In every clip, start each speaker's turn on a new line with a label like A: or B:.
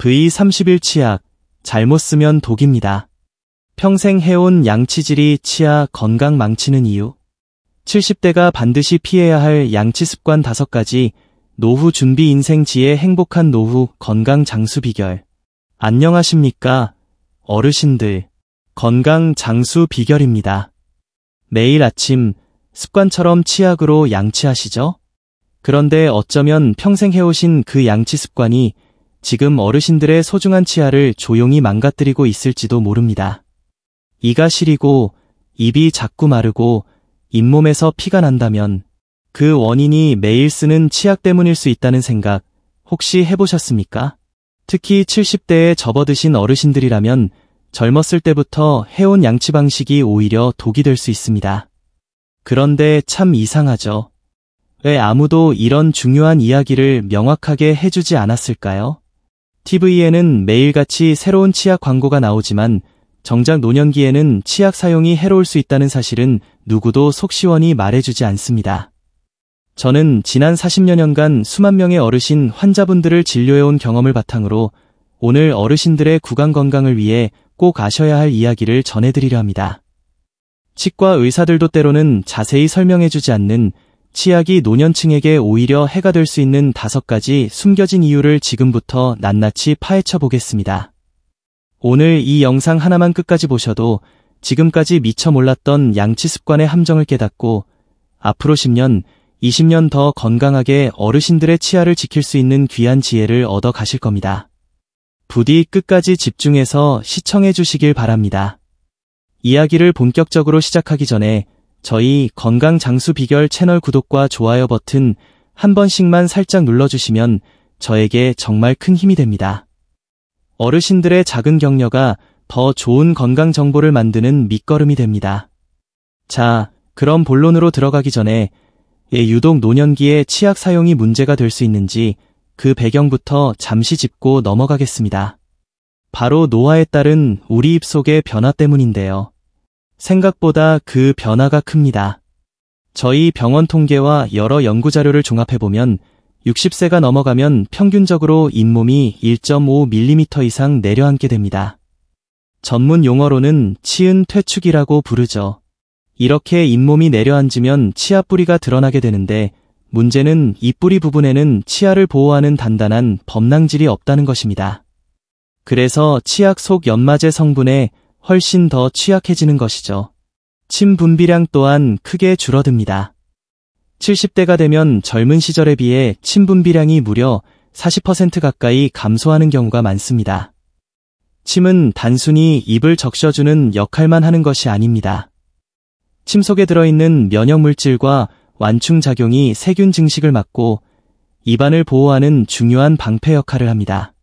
A: V31 치약, 잘못 쓰면 독입니다. 평생 해온 양치질이 치아 건강 망치는 이유. 70대가 반드시 피해야 할 양치 습관 5가지, 노후 준비 인생 지혜 행복한 노후 건강 장수 비결. 안녕하십니까, 어르신들. 건강 장수 비결입니다. 매일 아침 습관처럼 치약으로 양치하시죠? 그런데 어쩌면 평생 해오신 그 양치 습관이 지금 어르신들의 소중한 치아를 조용히 망가뜨리고 있을지도 모릅니다. 이가 시리고 입이 자꾸 마르고 잇몸에서 피가 난다면 그 원인이 매일 쓰는 치약 때문일 수 있다는 생각 혹시 해보셨습니까? 특히 70대에 접어드신 어르신들이라면 젊었을 때부터 해온 양치 방식이 오히려 독이 될 수 있습니다. 그런데 참 이상하죠. 왜 아무도 이런 중요한 이야기를 명확하게 해주지 않았을까요? TV에는 매일같이 새로운 치약 광고가 나오지만 정작 노년기에는 치약 사용이 해로울 수 있다는 사실은 누구도 속 시원히 말해주지 않습니다. 저는 지난 40여 년간 수만 명의 어르신 환자분들을 진료해온 경험을 바탕으로 오늘 어르신들의 구강 건강을 위해 꼭 아셔야 할 이야기를 전해드리려 합니다. 치과 의사들도 때로는 자세히 설명해주지 않는 치약이 노년층에게 오히려 해가 될 수 있는 5가지 숨겨진 이유를 지금부터 낱낱이 파헤쳐 보겠습니다. 오늘 이 영상 하나만 끝까지 보셔도 지금까지 미처 몰랐던 양치 습관의 함정을 깨닫고 앞으로 10년, 20년 더 건강하게 어르신들의 치아를 지킬 수 있는 귀한 지혜를 얻어 가실 겁니다. 부디 끝까지 집중해서 시청해 주시길 바랍니다. 이야기를 본격적으로 시작하기 전에 저희 건강 장수 비결 채널 구독과 좋아요 버튼 한 번씩만 살짝 눌러주시면 저에게 정말 큰 힘이 됩니다. 어르신들의 작은 격려가 더 좋은 건강 정보를 만드는 밑거름이 됩니다. 자, 그럼 본론으로 들어가기 전에 유독 노년기에 치약 사용이 문제가 될 수 있는지 그 배경부터 잠시 짚고 넘어가겠습니다. 바로 노화에 따른 우리 입속의 변화 때문인데요. 생각보다 그 변화가 큽니다. 저희 병원 통계와 여러 연구 자료를 종합해보면 60세가 넘어가면 평균적으로 잇몸이 1.5mm 이상 내려앉게 됩니다. 전문 용어로는 치은 퇴축이라고 부르죠. 이렇게 잇몸이 내려앉으면 치아 뿌리가 드러나게 되는데 문제는 이 뿌리 부분에는 치아를 보호하는 단단한 범랑질이 없다는 것입니다. 그래서 치약 속 연마제 성분에 훨씬 더 취약해지는 것이죠. 침 분비량 또한 크게 줄어듭니다. 70대가 되면 젊은 시절에 비해 침 분비량이 무려 40% 가까이 감소하는 경우가 많습니다. 침은 단순히 입을 적셔주는 역할만 하는 것이 아닙니다. 침 속에 들어있는 면역물질과 완충작용이 세균 증식을 막고 입안을 보호하는 중요한 방패 역할을 합니다.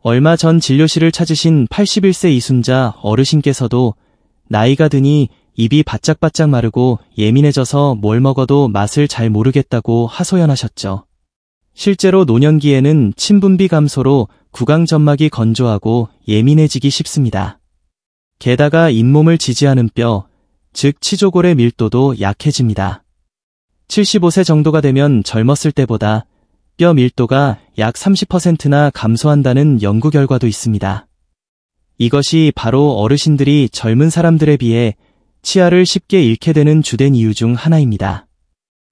A: 얼마 전 진료실을 찾으신 81세 이순자 어르신께서도 나이가 드니 입이 바짝바짝 마르고 예민해져서 뭘 먹어도 맛을 잘 모르겠다고 하소연하셨죠. 실제로 노년기에는 침 분비 감소로 구강 점막이 건조하고 예민해지기 쉽습니다. 게다가 잇몸을 지지하는 뼈, 즉 치조골의 밀도도 약해집니다. 75세 정도가 되면 젊었을 때보다 뼈 밀도가 약 30%나 감소한다는 연구 결과도 있습니다. 이것이 바로 어르신들이 젊은 사람들에 비해 치아를 쉽게 잃게 되는 주된 이유 중 하나입니다.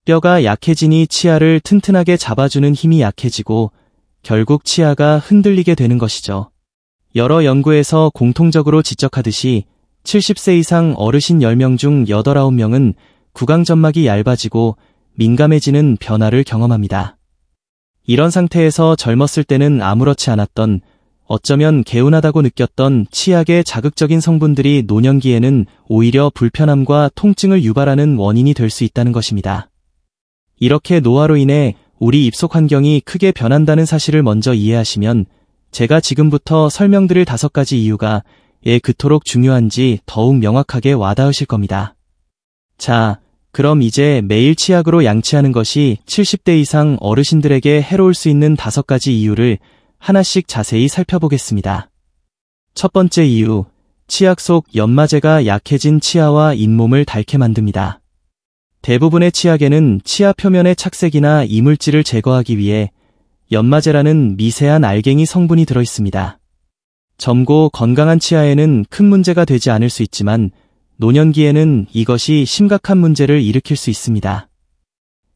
A: 뼈가 약해지니 치아를 튼튼하게 잡아주는 힘이 약해지고 결국 치아가 흔들리게 되는 것이죠. 여러 연구에서 공통적으로 지적하듯이 70세 이상 어르신 10명 중 8, 9명은 구강 점막이 얇아지고 민감해지는 변화를 경험합니다. 이런 상태에서 젊었을 때는 아무렇지 않았던, 어쩌면 개운하다고 느꼈던 치약의 자극적인 성분들이 노년기에는 오히려 불편함과 통증을 유발하는 원인이 될 수 있다는 것입니다. 이렇게 노화로 인해 우리 입속 환경이 크게 변한다는 사실을 먼저 이해하시면 제가 지금부터 설명드릴 5가지 이유가 왜 그토록 중요한지 더욱 명확하게 와닿으실 겁니다. 자, 그럼 이제 매일 치약으로 양치하는 것이 70대 이상 어르신들에게 해로울 수 있는 5가지 이유를 하나씩 자세히 살펴보겠습니다. 첫 번째 이유, 치약 속 연마제가 약해진 치아와 잇몸을 닳게 만듭니다. 대부분의 치약에는 치아 표면의 착색이나 이물질을 제거하기 위해 연마제라는 미세한 알갱이 성분이 들어있습니다. 젊고 건강한 치아에는 큰 문제가 되지 않을 수 있지만 노년기에는 이것이 심각한 문제를 일으킬 수 있습니다.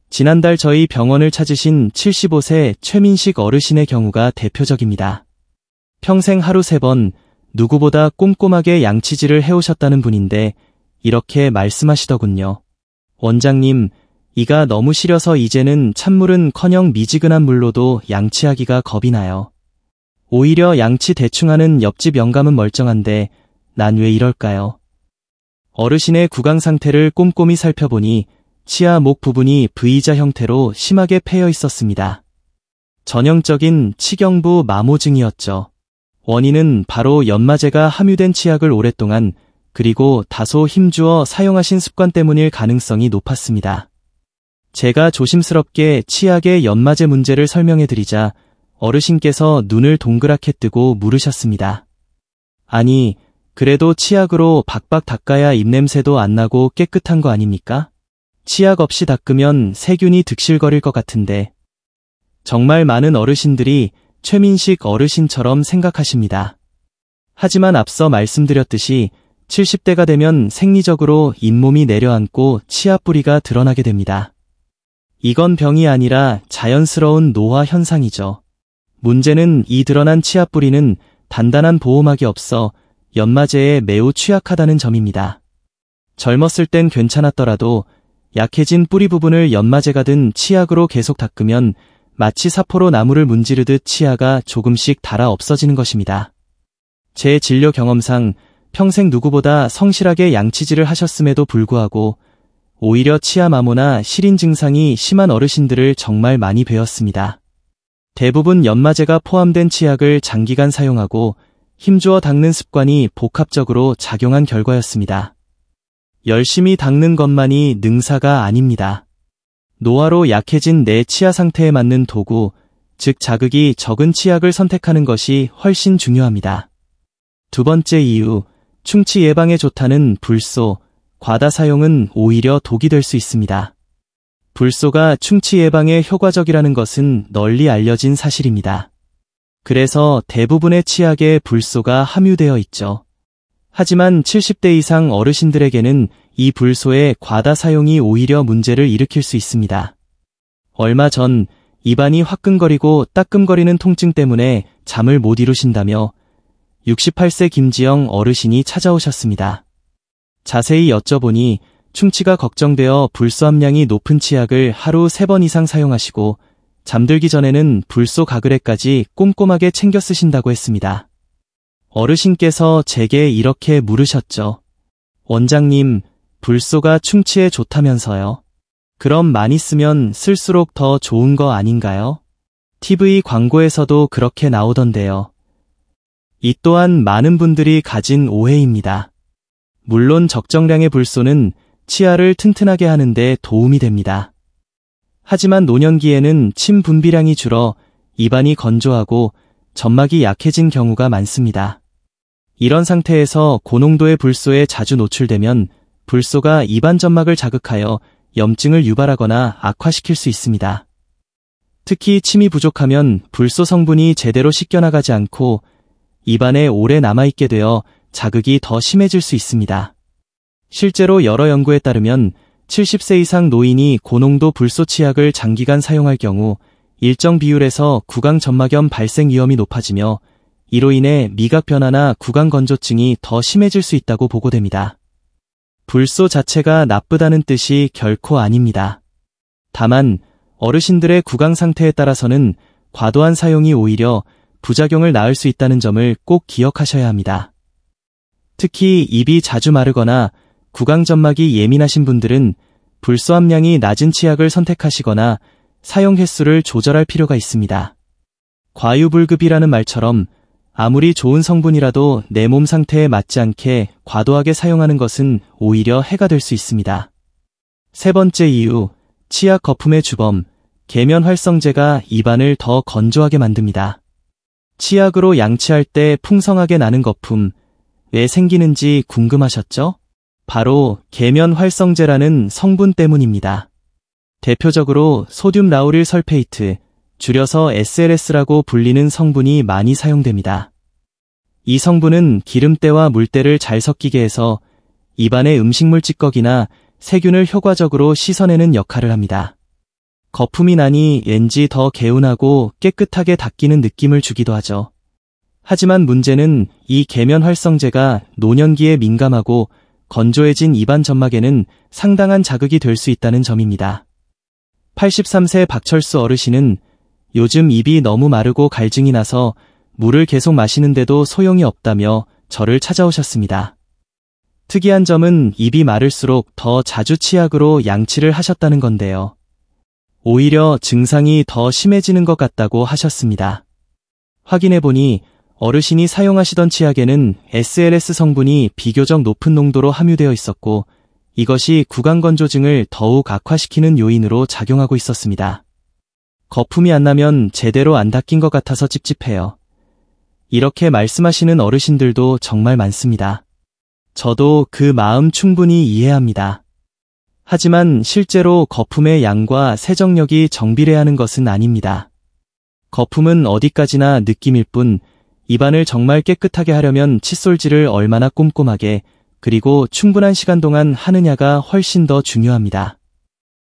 A: 지난달 저희 병원을 찾으신 75세 최민식 어르신의 경우가 대표적입니다. 평생 하루 3번 누구보다 꼼꼼하게 양치질을 해오셨다는 분인데 이렇게 말씀하시더군요. 원장님, 이가 너무 시려서 이제는 찬물은커녕 미지근한 물로도 양치하기가 겁이 나요. 오히려 양치 대충하는 옆집 영감은 멀쩡한데 난 왜 이럴까요? 어르신의 구강 상태를 꼼꼼히 살펴보니 치아 목 부분이 V자 형태로 심하게 패여 있었습니다. 전형적인 치경부 마모증이었죠. 원인은 바로 연마제가 함유된 치약을 오랫동안 그리고 다소 힘주어 사용하신 습관 때문일 가능성이 높았습니다. 제가 조심스럽게 치약의 연마제 문제를 설명해드리자 어르신께서 눈을 동그랗게 뜨고 물으셨습니다. 아니, 그래도 치약으로 박박 닦아야 입냄새도 안 나고 깨끗한 거 아닙니까? 치약 없이 닦으면 세균이 득실거릴 것 같은데. 정말 많은 어르신들이 최민식 어르신처럼 생각하십니다. 하지만 앞서 말씀드렸듯이 70대가 되면 생리적으로 잇몸이 내려앉고 치아 뿌리가 드러나게 됩니다. 이건 병이 아니라 자연스러운 노화 현상이죠. 문제는 이 드러난 치아 뿌리는 단단한 보호막이 없어 연마제에 매우 취약하다는 점입니다. 젊었을 땐 괜찮았더라도 약해진 뿌리 부분을 연마제가 든 치약으로 계속 닦으면 마치 사포로 나무를 문지르듯 치아가 조금씩 닳아 없어지는 것입니다. 제 진료 경험상 평생 누구보다 성실하게 양치질을 하셨음에도 불구하고 오히려 치아 마모나 시린 증상이 심한 어르신들을 정말 많이 뵈었습니다. 대부분 연마제가 포함된 치약을 장기간 사용하고 힘주어 닦는 습관이 복합적으로 작용한 결과였습니다. 열심히 닦는 것만이 능사가 아닙니다. 노화로 약해진 내 치아 상태에 맞는 도구, 즉 자극이 적은 치약을 선택하는 것이 훨씬 중요합니다. 두 번째 이유, 충치 예방에 좋다는 불소, 과다 사용은 오히려 독이 될 수 있습니다. 불소가 충치 예방에 효과적이라는 것은 널리 알려진 사실입니다. 그래서 대부분의 치약에 불소가 함유되어 있죠. 하지만 70대 이상 어르신들에게는 이 불소의 과다 사용이 오히려 문제를 일으킬 수 있습니다. 얼마 전 입안이 화끈거리고 따끔거리는 통증 때문에 잠을 못 이루신다며 68세 김지영 어르신이 찾아오셨습니다. 자세히 여쭤보니 충치가 걱정되어 불소 함량이 높은 치약을 하루 3번 이상 사용하시고 잠들기 전에는 불소 가글에까지 꼼꼼하게 챙겨 쓰신다고 했습니다. 어르신께서 제게 이렇게 물으셨죠. 원장님, 불소가 충치에 좋다면서요? 그럼 많이 쓰면 쓸수록 더 좋은 거 아닌가요? TV 광고에서도 그렇게 나오던데요. 이 또한 많은 분들이 가진 오해입니다. 물론 적정량의 불소는 치아를 튼튼하게 하는데 도움이 됩니다. 하지만 노년기에는 침 분비량이 줄어 입안이 건조하고 점막이 약해진 경우가 많습니다. 이런 상태에서 고농도의 불소에 자주 노출되면 불소가 입안 점막을 자극하여 염증을 유발하거나 악화시킬 수 있습니다. 특히 침이 부족하면 불소 성분이 제대로 씻겨나가지 않고 입안에 오래 남아있게 되어 자극이 더 심해질 수 있습니다. 실제로 여러 연구에 따르면 70세 이상 노인이 고농도 불소 치약을 장기간 사용할 경우 일정 비율에서 구강 점막염 발생 위험이 높아지며 이로 인해 미각 변화나 구강 건조증이 더 심해질 수 있다고 보고됩니다. 불소 자체가 나쁘다는 뜻이 결코 아닙니다. 다만 어르신들의 구강 상태에 따라서는 과도한 사용이 오히려 부작용을 낳을 수 있다는 점을 꼭 기억하셔야 합니다. 특히 입이 자주 마르거나 구강 점막이 예민하신 분들은 불소 함량이 낮은 치약을 선택하시거나 사용 횟수를 조절할 필요가 있습니다. 과유불급이라는 말처럼 아무리 좋은 성분이라도 내 몸 상태에 맞지 않게 과도하게 사용하는 것은 오히려 해가 될 수 있습니다. 세 번째 이유, 치약 거품의 주범, 계면활성제가 입안을 더 건조하게 만듭니다. 치약으로 양치할 때 풍성하게 나는 거품, 왜 생기는지 궁금하셨죠? 바로 계면활성제라는 성분 때문입니다. 대표적으로 소듐 라우릴 설페이트, 줄여서 SLS라고 불리는 성분이 많이 사용됩니다. 이 성분은 기름때와 물때를 잘 섞이게 해서 입안의 음식물 찌꺼기나 세균을 효과적으로 씻어내는 역할을 합니다. 거품이 나니 왠지 더 개운하고 깨끗하게 닦이는 느낌을 주기도 하죠. 하지만 문제는 이 계면 활성제가 노년기에 민감하고 건조해진 입안 점막에는 상당한 자극이 될 수 있다는 점입니다. 83세 박철수 어르신은 요즘 입이 너무 마르고 갈증이 나서 물을 계속 마시는데도 소용이 없다며 저를 찾아오셨습니다. 특이한 점은 입이 마를수록 더 자주 치약으로 양치를 하셨다는 건데요. 오히려 증상이 더 심해지는 것 같다고 하셨습니다. 확인해보니 어르신이 사용하시던 치약에는 SLS 성분이 비교적 높은 농도로 함유되어 있었고 이것이 구강건조증을 더욱 악화시키는 요인으로 작용하고 있었습니다. 거품이 안 나면 제대로 안 닦인 것 같아서 찝찝해요. 이렇게 말씀하시는 어르신들도 정말 많습니다. 저도 그 마음 충분히 이해합니다. 하지만 실제로 거품의 양과 세정력이 정비례하는 것은 아닙니다. 거품은 어디까지나 느낌일 뿐 입안을 정말 깨끗하게 하려면 칫솔질을 얼마나 꼼꼼하게 그리고 충분한 시간 동안 하느냐가 훨씬 더 중요합니다.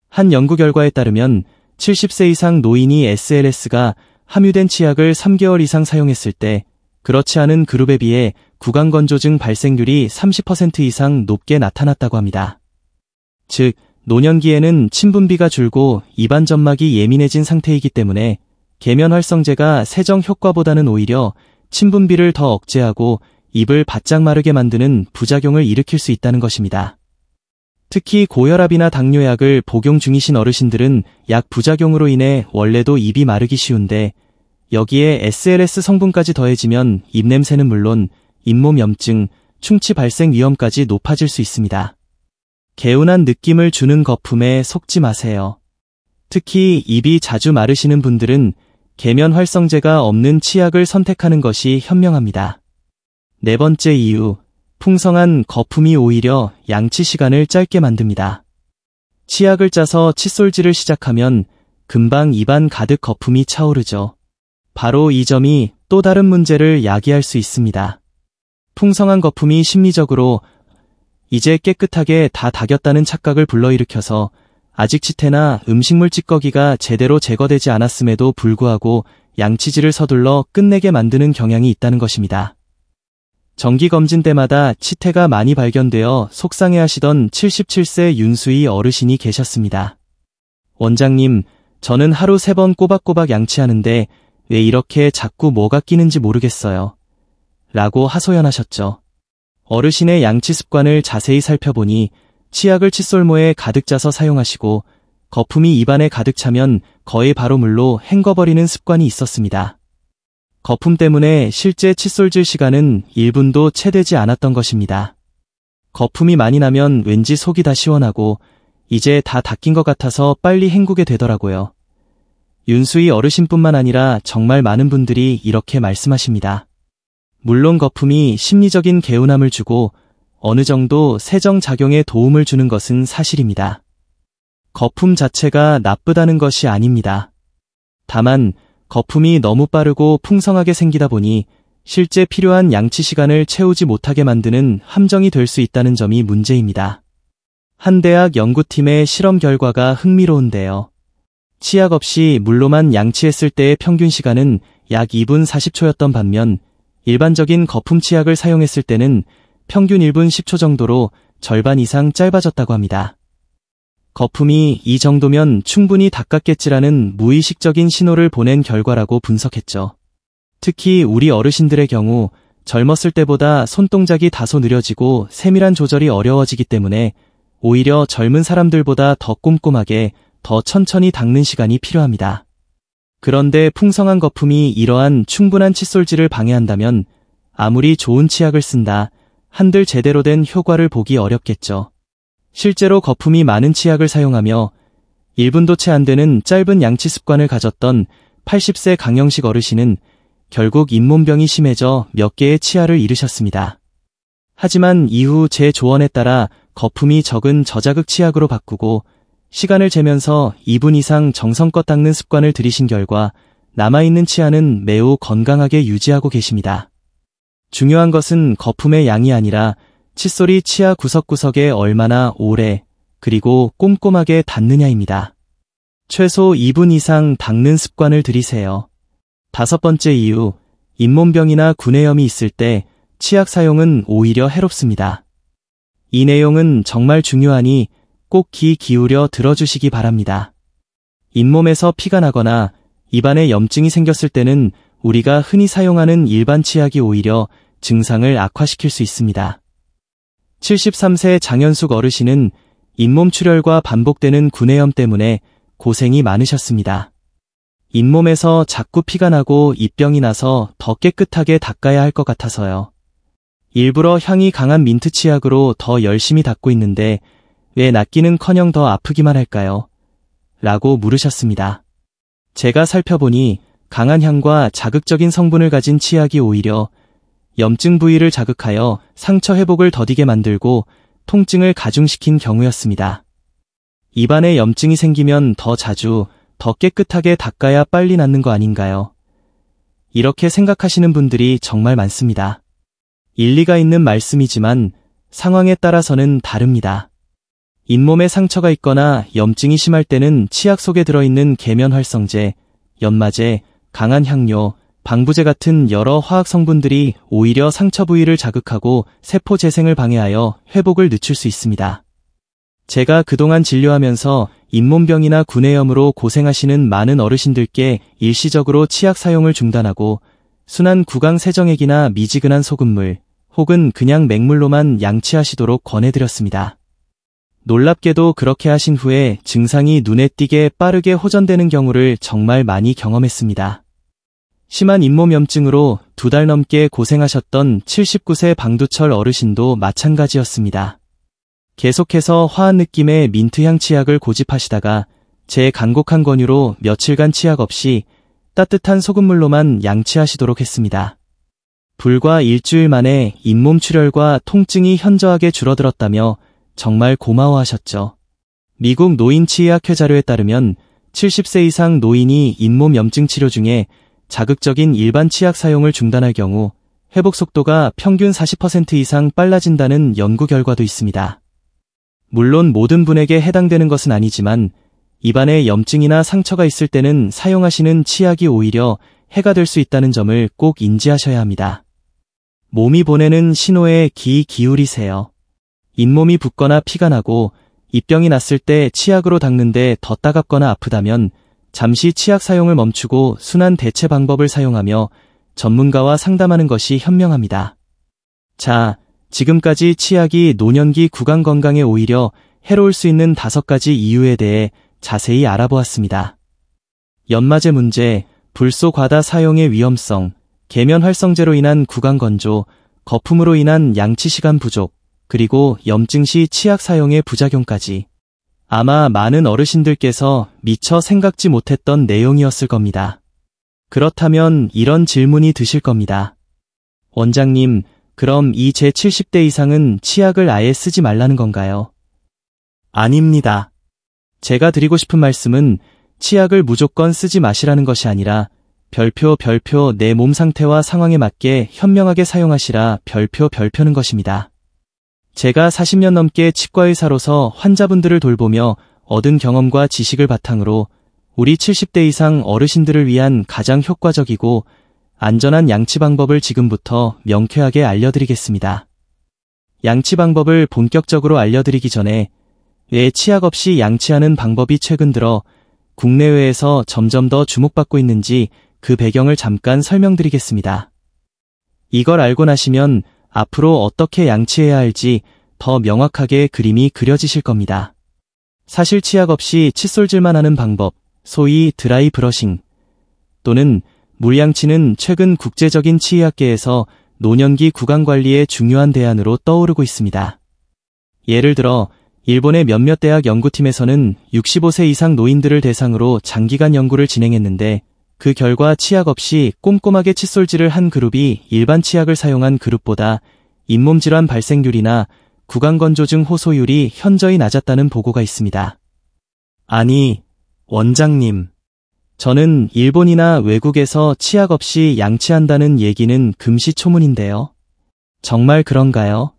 A: 한 연구 결과에 따르면 70세 이상 노인이 SLS가 함유된 치약을 3개월 이상 사용했을 때 그렇지 않은 그룹에 비해 구강건조증 발생률이 30% 이상 높게 나타났다고 합니다. 즉, 노년기에는 침분비가 줄고 입안 점막이 예민해진 상태이기 때문에 계면 활성제가 세정 효과보다는 오히려 침분비를 더 억제하고 입을 바짝 마르게 만드는 부작용을 일으킬 수 있다는 것입니다. 특히 고혈압이나 당뇨약을 복용 중이신 어르신들은 약 부작용으로 인해 원래도 입이 마르기 쉬운데 여기에 SLS 성분까지 더해지면 입냄새는 물론 잇몸 염증, 충치 발생 위험까지 높아질 수 있습니다. 개운한 느낌을 주는 거품에 속지 마세요. 특히 입이 자주 마르시는 분들은 계면 활성제가 없는 치약을 선택하는 것이 현명합니다. 네 번째 이유, 풍성한 거품이 오히려 양치 시간을 짧게 만듭니다. 치약을 짜서 칫솔질을 시작하면 금방 입안 가득 거품이 차오르죠. 바로 이 점이 또 다른 문제를 야기할 수 있습니다. 풍성한 거품이 심리적으로 이제 깨끗하게 다 닦였다는 착각을 불러일으켜서 아직 치태나 음식물 찌꺼기가 제대로 제거되지 않았음에도 불구하고 양치질을 서둘러 끝내게 만드는 경향이 있다는 것입니다. 정기검진 때마다 치태가 많이 발견되어 속상해하시던 77세 윤수희 어르신이 계셨습니다. 원장님, 저는 하루 3번 꼬박꼬박 양치하는데 왜 이렇게 자꾸 뭐가 끼는지 모르겠어요. 라고 하소연하셨죠. 어르신의 양치 습관을 자세히 살펴보니 치약을 칫솔모에 가득 짜서 사용하시고 거품이 입안에 가득 차면 거의 바로 물로 헹궈버리는 습관이 있었습니다. 거품 때문에 실제 칫솔질 시간은 1분도 채 되지 않았던 것입니다. 거품이 많이 나면 왠지 속이 다 시원하고 이제 다 닦인 것 같아서 빨리 헹구게 되더라고요. 윤수희 어르신뿐만 아니라 정말 많은 분들이 이렇게 말씀하십니다. 물론 거품이 심리적인 개운함을 주고 어느 정도 세정 작용에 도움을 주는 것은 사실입니다. 거품 자체가 나쁘다는 것이 아닙니다. 다만 거품이 너무 빠르고 풍성하게 생기다 보니 실제 필요한 양치 시간을 채우지 못하게 만드는 함정이 될 수 있다는 점이 문제입니다. 한 대학 연구팀의 실험 결과가 흥미로운데요. 치약 없이 물로만 양치했을 때의 평균 시간은 약 2분 40초였던 반면 일반적인 거품 치약을 사용했을 때는 평균 1분 10초 정도로 절반 이상 짧아졌다고 합니다. 거품이 이 정도면 충분히 닦았겠지라는 무의식적인 신호를 보낸 결과라고 분석했죠. 특히 우리 어르신들의 경우 젊었을 때보다 손동작이 다소 느려지고 세밀한 조절이 어려워지기 때문에 오히려 젊은 사람들보다 더 꼼꼼하게 더 천천히 닦는 시간이 필요합니다. 그런데 풍성한 거품이 이러한 충분한 칫솔질을 방해한다면 아무리 좋은 치약을 쓴다 한들 제대로 된 효과를 보기 어렵겠죠. 실제로 거품이 많은 치약을 사용하며 1분도 채 안 되는 짧은 양치 습관을 가졌던 80세 강영식 어르신은 결국 잇몸병이 심해져 몇 개의 치아를 잃으셨습니다. 하지만 이후 제 조언에 따라 거품이 적은 저자극 치약으로 바꾸고 시간을 재면서 2분 이상 정성껏 닦는 습관을 들이신 결과 남아있는 치아는 매우 건강하게 유지하고 계십니다. 중요한 것은 거품의 양이 아니라 칫솔이 치아 구석구석에 얼마나 오래 그리고 꼼꼼하게 닿느냐입니다. 최소 2분 이상 닦는 습관을 들이세요. 5번째 이유, 잇몸병이나 구내염이 있을 때 치약 사용은 오히려 해롭습니다. 이 내용은 정말 중요하니 꼭 귀 기울여 들어주시기 바랍니다. 잇몸에서 피가 나거나 입안에 염증이 생겼을 때는 우리가 흔히 사용하는 일반 치약이 오히려 증상을 악화시킬 수 있습니다. 73세 장현숙 어르신은 잇몸 출혈과 반복되는 구내염 때문에 고생이 많으셨습니다. 잇몸에서 자꾸 피가 나고 입병이 나서 더 깨끗하게 닦아야 할 것 같아서요. 일부러 향이 강한 민트 치약으로 더 열심히 닦고 있는데 왜 낫기는커녕 더 아프기만 할까요? 라고 물으셨습니다. 제가 살펴보니 강한 향과 자극적인 성분을 가진 치약이 오히려 염증 부위를 자극하여 상처 회복을 더디게 만들고 통증을 가중시킨 경우였습니다. 입안에 염증이 생기면 더 자주, 더 깨끗하게 닦아야 빨리 낫는 거 아닌가요? 이렇게 생각하시는 분들이 정말 많습니다. 일리가 있는 말씀이지만 상황에 따라서는 다릅니다. 잇몸에 상처가 있거나 염증이 심할 때는 치약 속에 들어있는 계면활성제, 연마제, 강한 향료, 방부제 같은 여러 화학 성분들이 오히려 상처 부위를 자극하고 세포 재생을 방해하여 회복을 늦출 수 있습니다. 제가 그동안 진료하면서 잇몸병이나 구내염으로 고생하시는 많은 어르신들께 일시적으로 치약 사용을 중단하고 순한 구강 세정액이나 미지근한 소금물 혹은 그냥 맹물로만 양치하시도록 권해드렸습니다. 놀랍게도 그렇게 하신 후에 증상이 눈에 띄게 빠르게 호전되는 경우를 정말 많이 경험했습니다. 심한 잇몸염증으로 2달 넘게 고생하셨던 79세 방두철 어르신도 마찬가지였습니다. 계속해서 화한 느낌의 민트향 치약을 고집하시다가 제 간곡한 권유로 며칠간 치약 없이 따뜻한 소금물로만 양치하시도록 했습니다. 불과 일주일 만에 잇몸 출혈과 통증이 현저하게 줄어들었다며 정말 고마워하셨죠. 미국 노인치의학회 자료에 따르면 70세 이상 노인이 잇몸 염증 치료 중에 자극적인 일반 치약 사용을 중단할 경우 회복 속도가 평균 40% 이상 빨라진다는 연구 결과도 있습니다. 물론 모든 분에게 해당되는 것은 아니지만 입안에 염증이나 상처가 있을 때는 사용하시는 치약이 오히려 해가 될 수 있다는 점을 꼭 인지하셔야 합니다. 몸이 보내는 신호에 귀 기울이세요. 잇몸이 붓거나 피가 나고 입병이 났을 때 치약으로 닦는데 더 따갑거나 아프다면 잠시 치약 사용을 멈추고 순한 대체 방법을 사용하며 전문가와 상담하는 것이 현명합니다. 자, 지금까지 치약이 노년기 구강 건강에 오히려 해로울 수 있는 5가지 이유에 대해 자세히 알아보았습니다. 연마제 문제, 불소 과다 사용의 위험성, 계면활성제로 인한 구강 건조, 거품으로 인한 양치 시간 부족, 그리고 염증 시 치약 사용의 부작용까지. 아마 많은 어르신들께서 미처 생각지 못했던 내용이었을 겁니다. 그렇다면 이런 질문이 드실 겁니다. 원장님, 그럼 이 제 70대 이상은 치약을 아예 쓰지 말라는 건가요? 아닙니다. 제가 드리고 싶은 말씀은 치약을 무조건 쓰지 마시라는 것이 아니라 별표 내 몸 상태와 상황에 맞게 현명하게 사용하시라 별표는 것입니다. 제가 40년 넘게 치과의사로서 환자분들을 돌보며 얻은 경험과 지식을 바탕으로 우리 70대 이상 어르신들을 위한 가장 효과적이고 안전한 양치 방법을 지금부터 명쾌하게 알려드리겠습니다. 양치 방법을 본격적으로 알려드리기 전에 왜 치약 없이 양치하는 방법이 최근 들어 국내외에서 점점 더 주목받고 있는지 그 배경을 잠깐 설명드리겠습니다. 이걸 알고 나시면 앞으로 어떻게 양치해야 할지 더 명확하게 그림이 그려지실 겁니다. 사실 치약 없이 칫솔질만 하는 방법, 소위 드라이 브러싱 또는 물양치는 최근 국제적인 치의학계에서 노년기 구강관리의 중요한 대안으로 떠오르고 있습니다. 예를 들어 일본의 몇몇 대학 연구팀에서는 65세 이상 노인들을 대상으로 장기간 연구를 진행했는데 그 결과 치약 없이 꼼꼼하게 칫솔질을 한 그룹이 일반 치약을 사용한 그룹보다 잇몸 질환 발생률이나 구강건조증 호소율이 현저히 낮았다는 보고가 있습니다. 아니, 원장님. 저는 일본이나 외국에서 치약 없이 양치한다는 얘기는 금시초문인데요. 정말 그런가요?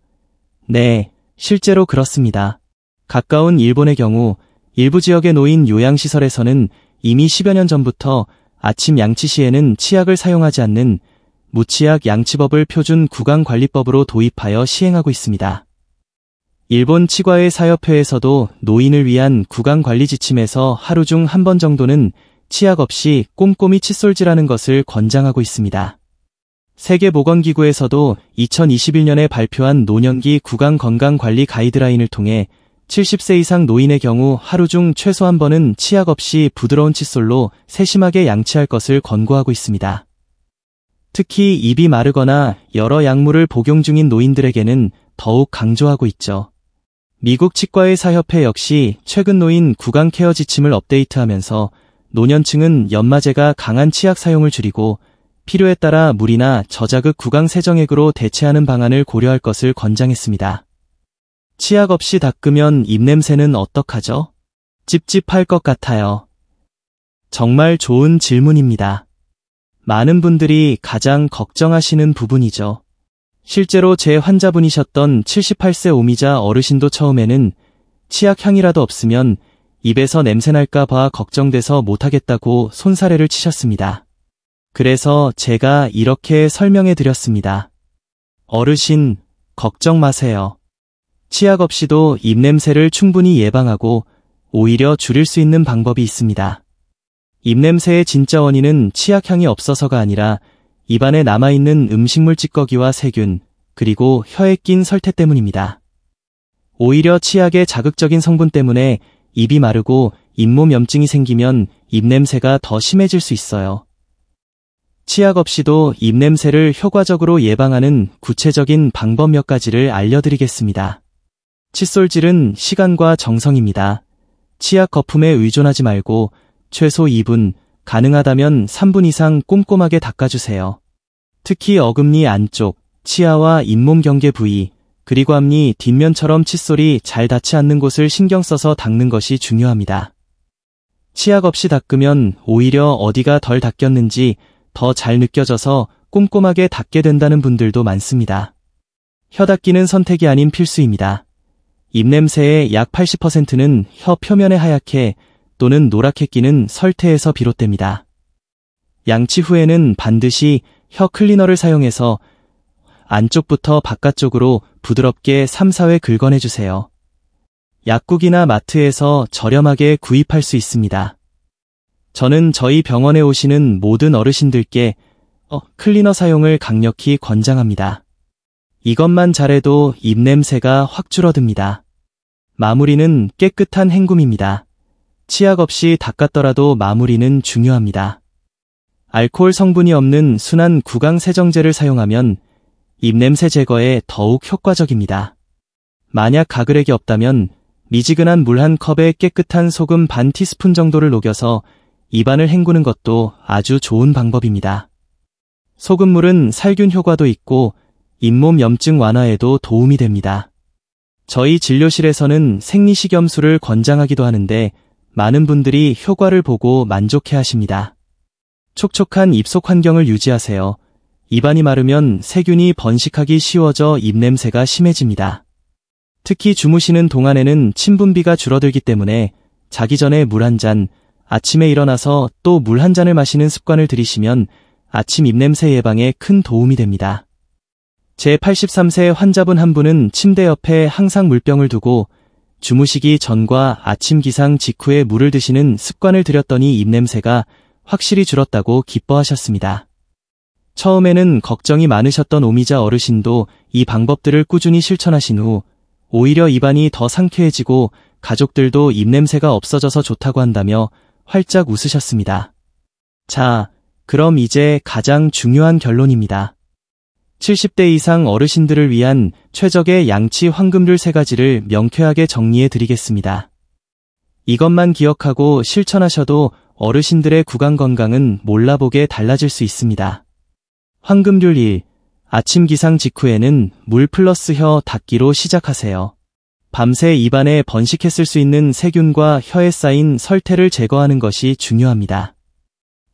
A: 네, 실제로 그렇습니다. 가까운 일본의 경우 일부 지역의 노인 요양시설에서는 이미 10여 년 전부터 아침 양치 시에는 치약을 사용하지 않는 무치약 양치법을 표준 구강관리법으로 도입하여 시행하고 있습니다. 일본 치과의 사협회에서도 노인을 위한 구강관리 지침에서 하루 중 한 번 정도는 치약 없이 꼼꼼히 칫솔질하는 것을 권장하고 있습니다. 세계보건기구에서도 2021년에 발표한 노년기 구강건강관리 가이드라인을 통해 70세 이상 노인의 경우 하루 중 최소 한 번은 치약 없이 부드러운 칫솔로 세심하게 양치할 것을 권고하고 있습니다. 특히 입이 마르거나 여러 약물을 복용 중인 노인들에게는 더욱 강조하고 있죠. 미국 치과의 사협회 역시 최근 노인 구강 케어 지침을 업데이트하면서 노년층은 연마제가 강한 치약 사용을 줄이고 필요에 따라 물이나 저자극 구강 세정액으로 대체하는 방안을 고려할 것을 권장했습니다. 치약 없이 닦으면 입냄새는 어떡하죠? 찝찝할 것 같아요. 정말 좋은 질문입니다. 많은 분들이 가장 걱정하시는 부분이죠. 실제로 제 환자분이셨던 78세 오미자 어르신도 처음에는 치약 향이라도 없으면 입에서 냄새날까 봐 걱정돼서 못하겠다고 손사래를 치셨습니다. 그래서 제가 이렇게 설명해 드렸습니다. 어르신, 걱정 마세요. 치약 없이도 입냄새를 충분히 예방하고 오히려 줄일 수 있는 방법이 있습니다. 입냄새의 진짜 원인은 치약향이 없어서가 아니라 입안에 남아있는 음식물 찌꺼기와 세균, 그리고 혀에 낀 설태 때문입니다. 오히려 치약의 자극적인 성분 때문에 입이 마르고 잇몸 염증이 생기면 입냄새가 더 심해질 수 있어요. 치약 없이도 입냄새를 효과적으로 예방하는 구체적인 방법 몇 가지를 알려드리겠습니다. 칫솔질은 시간과 정성입니다. 치약 거품에 의존하지 말고 최소 2분, 가능하다면 3분 이상 꼼꼼하게 닦아주세요. 특히 어금니 안쪽, 치아와 잇몸 경계 부위, 그리고 앞니 뒷면처럼 칫솔이 잘 닿지 않는 곳을 신경 써서 닦는 것이 중요합니다. 치약 없이 닦으면 오히려 어디가 덜 닦였는지 더 잘 느껴져서 꼼꼼하게 닦게 된다는 분들도 많습니다. 혀 닦기는 선택이 아닌 필수입니다. 입냄새의 약 80%는 혀 표면에 하얗게 또는 노랗게 끼는 설태에서 비롯됩니다. 양치 후에는 반드시 혀 클리너를 사용해서 안쪽부터 바깥쪽으로 부드럽게 3, 4회 긁어내주세요. 약국이나 마트에서 저렴하게 구입할 수 있습니다. 저는 저희 병원에 오시는 모든 어르신들께 클리너 사용을 강력히 권장합니다. 이것만 잘해도 입냄새가 확 줄어듭니다. 마무리는 깨끗한 헹굼입니다. 치약 없이 닦았더라도 마무리는 중요합니다. 알코올 성분이 없는 순한 구강 세정제를 사용하면 입냄새 제거에 더욱 효과적입니다. 만약 가글액이 없다면 미지근한 물 한 컵에 깨끗한 소금 반 티스푼 정도를 녹여서 입안을 헹구는 것도 아주 좋은 방법입니다. 소금물은 살균 효과도 있고 잇몸 염증 완화에도 도움이 됩니다. 저희 진료실에서는 생리식염수를 권장하기도 하는데 많은 분들이 효과를 보고 만족해 하십니다. 촉촉한 입속 환경을 유지하세요. 입안이 마르면 세균이 번식하기 쉬워져 입냄새가 심해집니다. 특히 주무시는 동안에는 침분비가 줄어들기 때문에 자기 전에 물 한 잔, 아침에 일어나서 또 물 한 잔을 마시는 습관을 들이시면 아침 입냄새 예방에 큰 도움이 됩니다. 제 83세 환자분 한 분은 침대 옆에 항상 물병을 두고 주무시기 전과 아침 기상 직후에 물을 드시는 습관을 들였더니 입냄새가 확실히 줄었다고 기뻐하셨습니다. 처음에는 걱정이 많으셨던 오미자 어르신도 이 방법들을 꾸준히 실천하신 후 오히려 입안이 더 상쾌해지고 가족들도 입냄새가 없어져서 좋다고 한다며 활짝 웃으셨습니다. 자, 그럼 이제 가장 중요한 결론입니다. 70대 이상 어르신들을 위한 최적의 양치 황금률 3가지를 명쾌하게 정리해 드리겠습니다. 이것만 기억하고 실천하셔도 어르신들의 구강 건강은 몰라보게 달라질 수 있습니다. 황금률 1. 아침 기상 직후에는 물 플러스 혀 닦기로 시작하세요. 밤새 입안에 번식했을 수 있는 세균과 혀에 쌓인 설태를 제거하는 것이 중요합니다.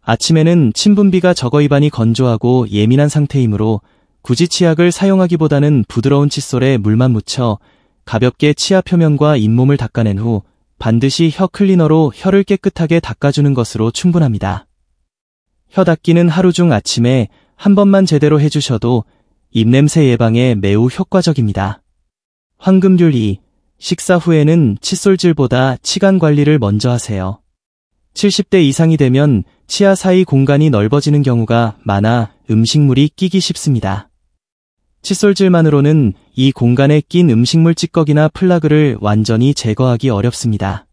A: 아침에는 침분비가 적어 입안이 건조하고 예민한 상태이므로 굳이 치약을 사용하기보다는 부드러운 칫솔에 물만 묻혀 가볍게 치아 표면과 잇몸을 닦아낸 후 반드시 혀 클리너로 혀를 깨끗하게 닦아주는 것으로 충분합니다. 혀 닦기는 하루 중 아침에 한 번만 제대로 해주셔도 입냄새 예방에 매우 효과적입니다. 황금률 2. 식사 후에는 칫솔질보다 치간 관리를 먼저 하세요. 70대 이상이 되면 치아 사이 공간이 넓어지는 경우가 많아 음식물이 끼기 쉽습니다. 칫솔질만으로는 이 공간에 낀 음식물 찌꺼기나 플라그를 완전히 제거하기 어렵습니다.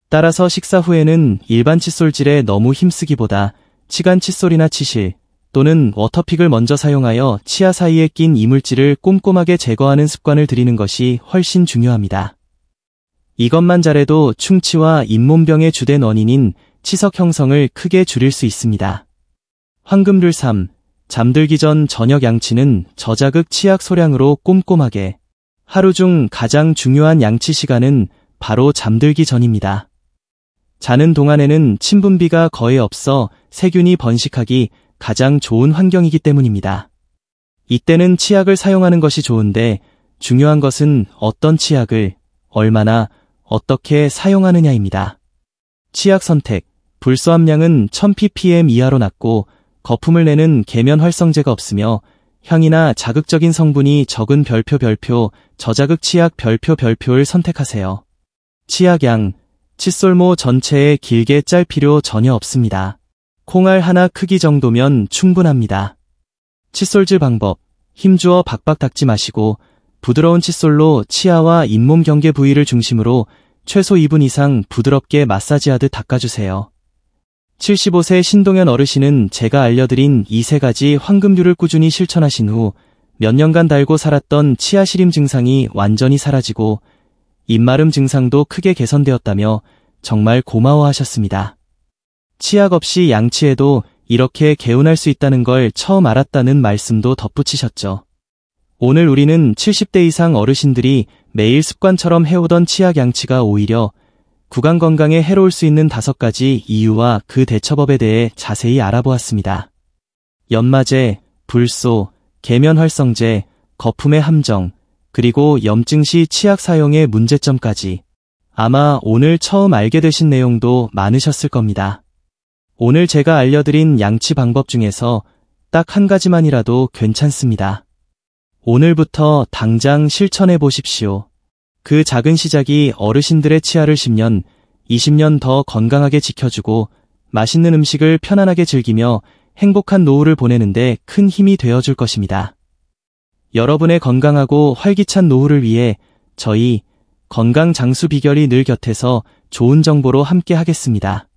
A: 따라서 식사 후에는 일반 칫솔질에 너무 힘쓰기보다 치간 칫솔이나 치실 또는 워터픽을 먼저 사용하여 치아 사이에 낀 이물질을 꼼꼼하게 제거하는 습관을 들이는 것이 훨씬 중요합니다. 이것만 잘해도 충치와 잇몸병의 주된 원인인 치석 형성을 크게 줄일 수 있습니다. 황금률 3. 잠들기 전 저녁 양치는 저자극 치약 소량으로 꼼꼼하게. 하루 중 가장 중요한 양치 시간은 바로 잠들기 전입니다. 자는 동안에는 침분비가 거의 없어 세균이 번식하기 가장 좋은 환경이기 때문입니다. 이때는 치약을 사용하는 것이 좋은데 중요한 것은 어떤 치약을 얼마나 어떻게 사용하느냐입니다. 치약 선택. 불소 함량은 1000ppm 이하로 낮고 거품을 내는 계면 활성제가 없으며 향이나 자극적인 성분이 적은 별표 저자극 치약 별표를 선택하세요. 치약양. 칫솔모 전체에 길게 짤 필요 전혀 없습니다. 콩알 하나 크기 정도면 충분합니다. 칫솔질 방법. 힘주어 박박 닦지 마시고 부드러운 칫솔로 치아와 잇몸 경계 부위를 중심으로 최소 2분 이상 부드럽게 마사지하듯 닦아주세요. 75세 신동현 어르신은 제가 알려드린 이 세 가지 황금률을 꾸준히 실천하신 후 몇 년간 달고 살았던 치아 시림 증상이 완전히 사라지고 입마름 증상도 크게 개선되었다며 정말 고마워하셨습니다. 치약 없이 양치해도 이렇게 개운할 수 있다는 걸 처음 알았다는 말씀도 덧붙이셨죠. 오늘 우리는 70대 이상 어르신들이 매일 습관처럼 해오던 치약 양치가 오히려 구강 건강에 해로울 수 있는 5가지 이유와 그 대처법에 대해 자세히 알아보았습니다. 연마제, 불소, 계면 활성제, 거품의 함정, 그리고 염증 시 치약 사용의 문제점까지. 아마 오늘 처음 알게 되신 내용도 많으셨을 겁니다. 오늘 제가 알려드린 양치 방법 중에서 딱 한 가지만이라도 괜찮습니다. 오늘부터 당장 실천해 보십시오. 그 작은 시작이 어르신들의 치아를 10년, 20년 더 건강하게 지켜주고 맛있는 음식을 편안하게 즐기며 행복한 노후를 보내는데 큰 힘이 되어줄 것입니다. 여러분의 건강하고 활기찬 노후를 위해 저희 건강 장수 비결이 늘 곁에서 좋은 정보로 함께 하겠습니다.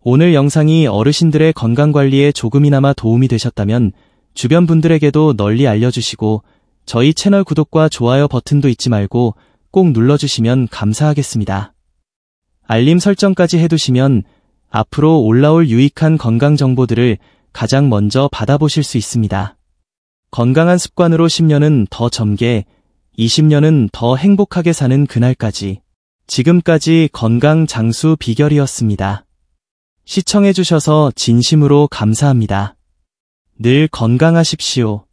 A: 오늘 영상이 어르신들의 건강관리에 조금이나마 도움이 되셨다면 주변 분들에게도 널리 알려주시고 저희 채널 구독과 좋아요 버튼도 잊지 말고 꼭 눌러주시면 감사하겠습니다. 알림 설정까지 해두시면 앞으로 올라올 유익한 건강 정보들을 가장 먼저 받아보실 수 있습니다. 건강한 습관으로 10년은 더 젊게, 20년은 더 행복하게 사는 그날까지. 지금까지 건강 장수 비결이었습니다. 시청해주셔서 진심으로 감사합니다. 늘 건강하십시오.